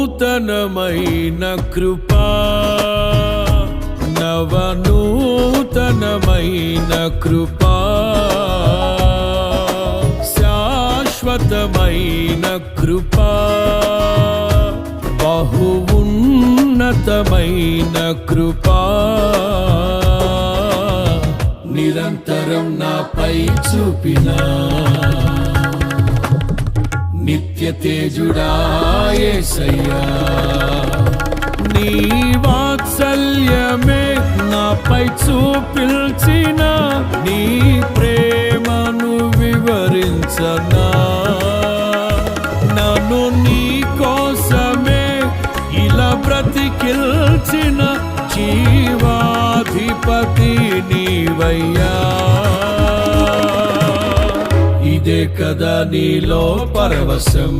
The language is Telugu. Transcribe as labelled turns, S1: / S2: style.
S1: నూతనమైన కృపా నవనూతనమైన కృపా శాశ్వతమైన కృపా బహు ఉన్నతమైన కృపా నిరంతరం నాపై చూపినా నిత్య తేజుడా యేసయ్యా నీ వాత్సల్యమే నాపై చూపిల్చిన నీ ప్రేమను వివరించనా నన్ను నీ కోసమే ఇలా బ్రతికిల్చిన జీవాధిపతి నీవయ్యా ఇదే కదా నీలో పరవశం